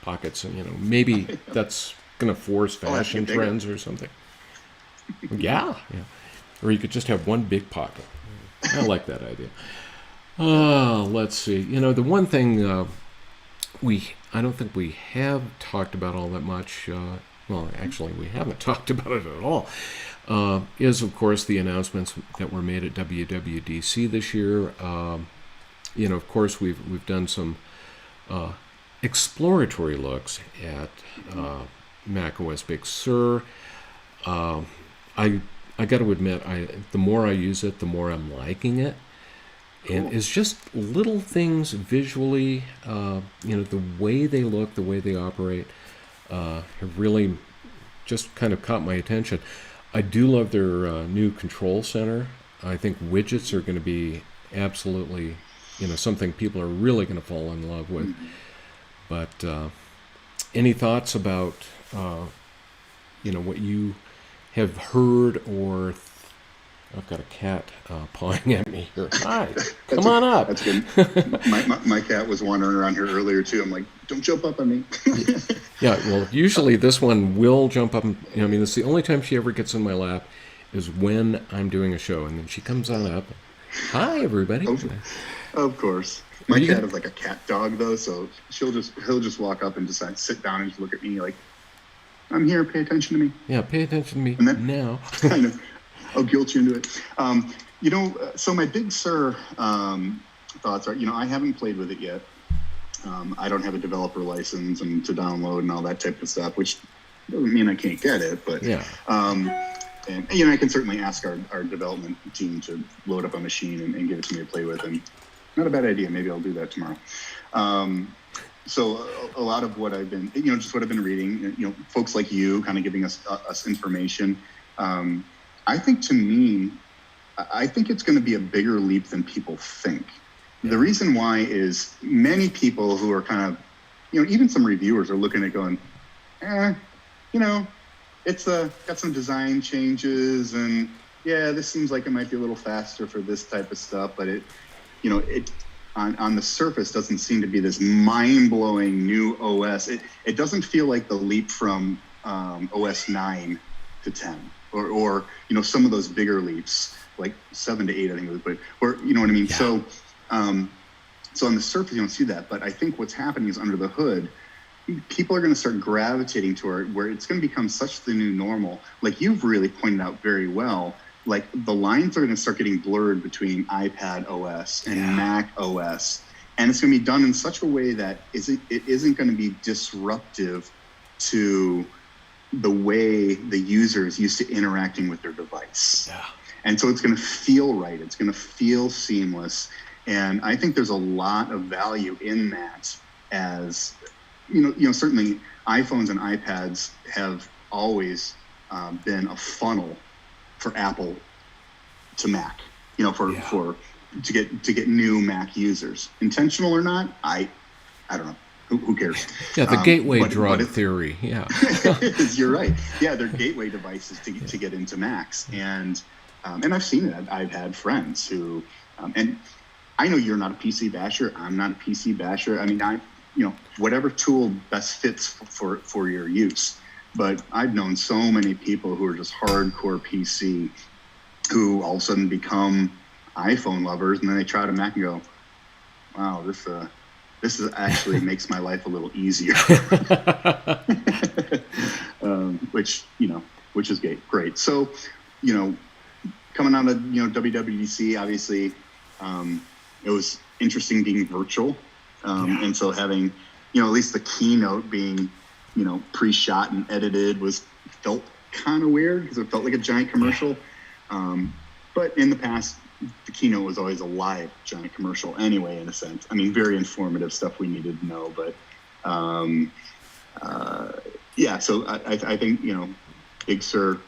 pockets, and maybe that's going to force fashion trends or something. Yeah. Or you could just have one big pocket. I like that idea. Let's see. The one thing I don't think we have talked about all that much. Well, actually, we haven't talked about it at all. Is, of course, the announcements that were made at WWDC this year. Of course, we've done some exploratory looks at macOS Big Sur. I got to admit, the more I use it, the more I'm liking it. And it's just little things visually, the way they look, the way they operate, have really just kind of caught my attention. I do love their new control center. I think widgets are going to be absolutely, something people are really going to fall in love with. But any thoughts about, what you have heard or I've got a cat pawing at me here. Hi, come on up. That's good. My cat was wandering around here earlier too. I'm like, don't jump up on me. Yeah, well, usually this one will jump up. It's the only time she ever gets in my lap is when I'm doing a show, and then she comes on up. Hi, everybody. Of course. My cat is like a cat dog though, so he'll just walk up and decide to sit down and just look at me like, I'm here. Pay attention to me. Yeah, pay attention to me now. Kind of. I'll guilt you into it. So my Big Sur thoughts are, I haven't played with it yet. I don't have a developer license and to download and all that type of stuff, which doesn't mean I can't get it. But yeah. And I can certainly ask our development team to load up a machine and give it to me to play with. And not a bad idea. Maybe I'll do that tomorrow. So a lot of what I've been, just what I've been reading, folks like you kind of giving us information. I think it's going to be a bigger leap than people think. The reason why is many people who are kind of, even some reviewers are looking at going, it's got some design changes and this seems like it might be a little faster for this type of stuff, but it on the surface doesn't seem to be this mind-blowing new OS. It doesn't feel like the leap from OS 9 to 10. Or some of those bigger leaps, like 7 to 8, I think it was, but you know what I mean? Yeah. So on the surface, you don't see that. But I think what's happening is under the hood, people are going to start gravitating toward where it's going to become such the new normal. Like you've really pointed out very well, like the lines are going to start getting blurred between iPadOS and macOS. And it's going to be done in such a way that it isn't going to be disruptive to the way the user is used to interacting with their device. Yeah. And so it's going to feel right. It's going to feel seamless. And I think there's a lot of value in that as, certainly iPhones and iPads have always been a funnel for Apple to Mac, to get new Mac users. Intentional or not, I don't know. Who cares? Yeah, the gateway drug theory. Yeah, you're right. Yeah, they're gateway devices to get into Macs, and I've seen it. I've had friends who, and I know you're not a PC basher. I'm not a PC basher. I mean, whatever tool best fits for your use. But I've known so many people who are just hardcore PC, who all of a sudden become iPhone lovers, and then they try to Mac and go, "Wow, this is actually makes my life a little easier," which is great. So, coming out of WWDC, obviously, it was interesting being virtual, and so having at least the keynote being pre-shot and edited felt kind of weird because it felt like a giant commercial. But in the past, the keynote was always a live giant commercial anyway, in a sense. I mean, very informative stuff we needed to know. But so I think Big Sur.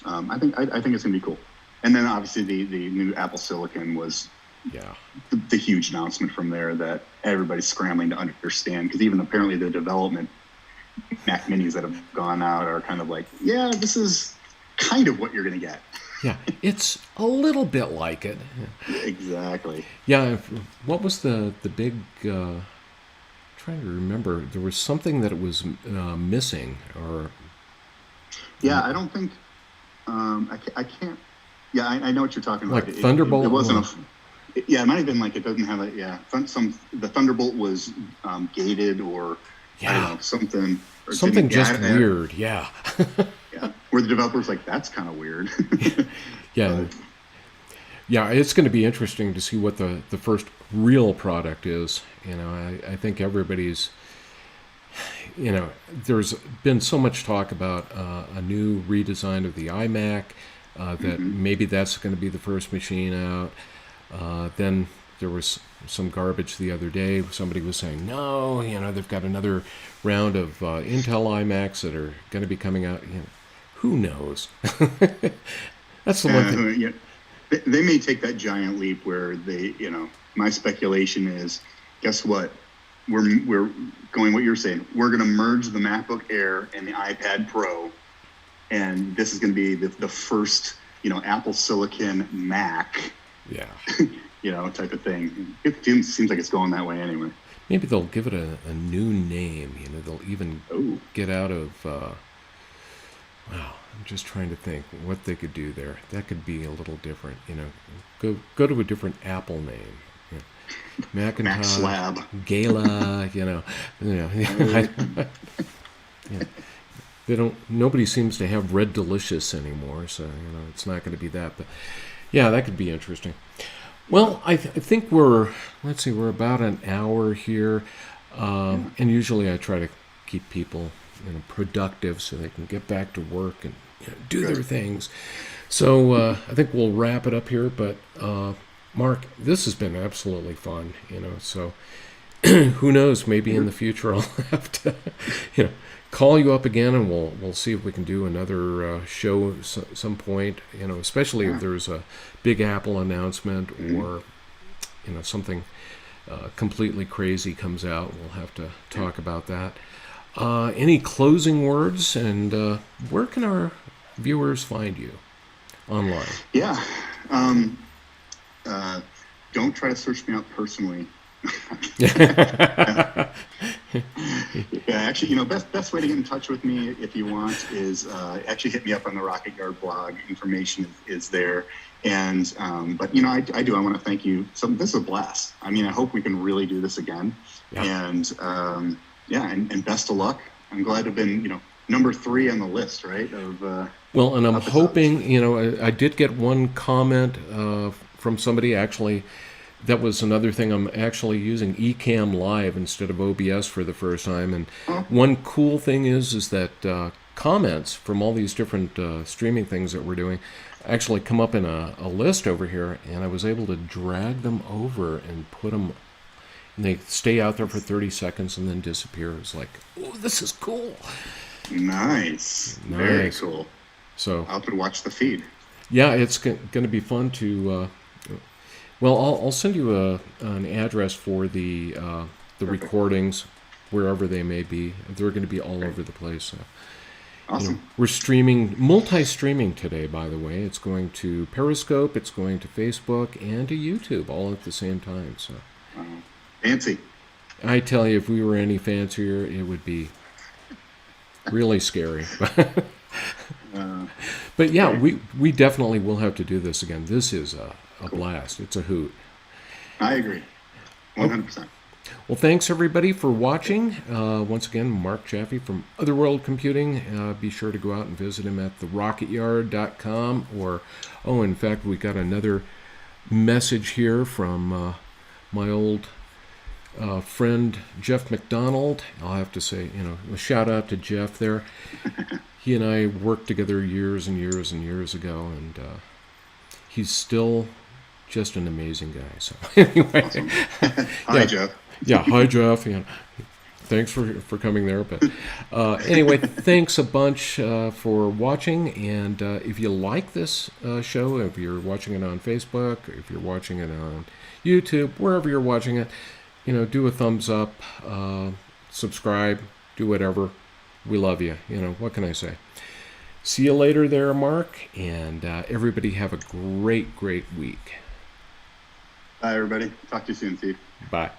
I think it's gonna be cool. And then obviously the new Apple Silicon was the huge announcement from there that everybody's scrambling to understand, because even apparently the development Mac Minis that have gone out are kind of like, yeah, this is kind of what you're going to get. Yeah, it's a little bit like it. Exactly. Yeah, what was the big? Trying to remember. There was something that it was missing, or Yeah, I don't think I can't. Yeah, I know what you're talking about. like Thunderbolt. It wasn't yeah, it might have been like it doesn't have a the Thunderbolt was gated or I don't know something. Or something just yeah, weird. Yeah. Yeah, where the developer's like, that's kind of weird. Yeah. Yeah, it's going to be interesting to see what the first real product is. I think everybody's, there's been so much talk about a new redesign of the iMac, that maybe that's going to be the first machine out. Then there was some garbage the other day. Somebody was saying, no, they've got another round of Intel iMacs that are going to be coming out. Who knows? That's the one thing. Yeah. They may take that giant leap where they, my speculation is, guess what? We're going what you're saying. We're going to merge the MacBook Air and the iPad Pro, and this is going to be the first, Apple Silicon Mac. Yeah. Type of thing. It seems like it's going that way anyway. Maybe they'll give it a new name. They'll even get out of. Wow, I'm just trying to think what they could do there. That could be a little different. Go to a different Apple name. Macintosh, Mac Slab, Gala. They don't. Nobody seems to have Red Delicious anymore, so it's not going to be that. But yeah, that could be interesting. Well, I think we're about an hour here, and usually I try to keep people productive so they can get back to work and do their things. So I think we'll wrap it up here. But Mark, this has been absolutely fun. So who knows? Maybe in the future I'll have to call you up again, and we'll see if we can do another show at some point. Especially if there's a big Apple announcement or something completely crazy comes out. We'll have to talk about that. Any closing words, and where can our viewers find you online? Yeah. Don't try to search me out personally. Yeah, actually, best way to get in touch with me if you want is actually hit me up on the Rocket Yard blog. Information is there. And but I want to thank you. So this is a blast. I hope we can really do this again. Yeah. And and best of luck. I'm glad to have been number 3 on the list, right? Well, and I'm hoping I did get one comment from somebody actually. That was another thing. I'm actually using Ecamm Live instead of OBS for the first time. And one cool thing is that comments from all these different streaming things that we're doing actually come up in a list over here. And I was able to drag them over and put them, and they stay out there for 30 seconds and then disappear. It's like, oh, this is cool. Nice. Very cool. So I'll have to watch the feed. Yeah, it's going to be fun to... Well, I'll send you an address for the recordings, wherever they may be. They're going to be all over the place. So. Awesome. We're multi-streaming today, by the way. It's going to Periscope, it's going to Facebook, and to YouTube, all at the same time. So. Fancy. I tell you, if we were any fancier, it would be really scary. But yeah, we definitely will have to do this again. This is a blast. It's a hoot. I agree. 100%. Well, thanks everybody for watching. Once again, Mark Chaffee from Otherworld Computing. Be sure to go out and visit him at therocketyard.com. In fact, we got another message here from my old friend Jeff McDonald. I'll have to say, a shout out to Jeff there. He and I worked together years and years and years ago, and he's still just an amazing guy. So anyway, awesome. Hi, Jeff. Yeah, hi, Jeff. Thanks for coming there. But anyway, thanks a bunch for watching. And if you like this show, if you're watching it on Facebook, if you're watching it on YouTube, wherever you're watching it, do a thumbs up, subscribe, do whatever. We love you. You know, what can I say? See you later there, Mark, and everybody have a great, great week. Bye, everybody. Talk to you soon, Steve. Bye.